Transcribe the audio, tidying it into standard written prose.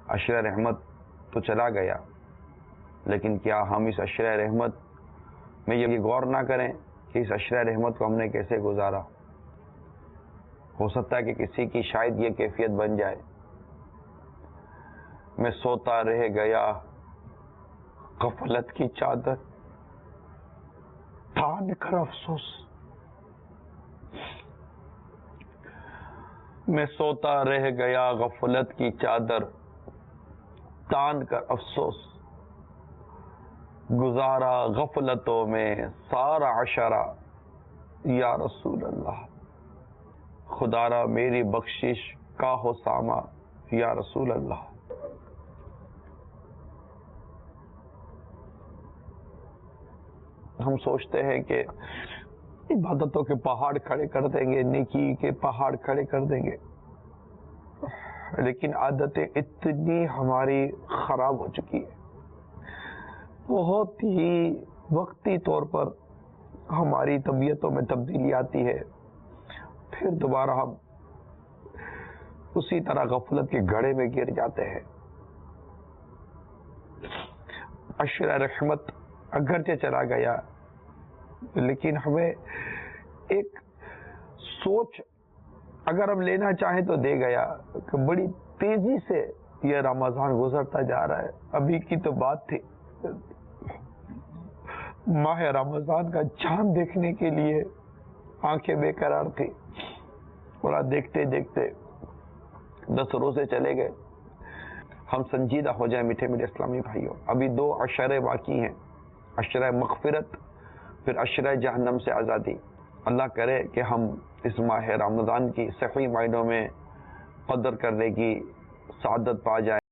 عشرہ رحمت تو چلا گیا، لیکن کیا ہم اس عشرہ رحمت میں یہ غور نہ کریں کہ اس عشرہ رحمت کو ہم نے کیسے گزارا؟ ہو سکتا ہے کہ کسی کی شاید یہ کیفیت بن جائے، میں سوتا رہ گیا غفلت کی چادر تان کر افسوس، میں سوتا رہ گیا غفلت کی چادر تان کر افسوس، گزارا غفلتوں میں سارا عشرہ یا رسول اللہ، خدا را میری بخشش کا ہو ساما یا رسول اللہ۔ ہم سوچتے ہیں کہ عبادتوں کے پہاڑ کھڑے کر دیں گے، نیکی کے پہاڑ کھڑے کر دیں گے، لیکن عادتیں اتنی ہماری خراب ہو چکی ہے، بہت ہی وقتی طور پر ہماری طبیعتوں میں تبدیلی آتی ہے، پھر دوبارہ ہم اسی طرح غفلت کے گڑھے میں گر جاتے ہیں۔ عشرہ رحمت اگرچہ چلا گیا، لیکن ہمیں ایک سوچ اگر ہم لینا چاہیں تو دے گیا کہ بڑی تیزی سے یہ رمضان گزرتا جا رہا ہے۔ ابھی کی تو بات تھی، ماہ رمضان کا چاند دیکھنے کے لیے آنکھیں بے قرار تھی، اور دیکھتے دیکھتے 10 روزے چلے گئے۔ ہم سنجیدہ ہو جائیں میٹھے میٹھے اسلامی بھائیوں، ابھی 2 عشرے باقی ہیں، عشرہ مغفرت، پھر عشرہ جہنم سے آزادی۔ اللہ کرے کہ ہم اس ماہ رمضان کی صحیح معنوں میں قدر کرنے کی سعادت پا جائیں۔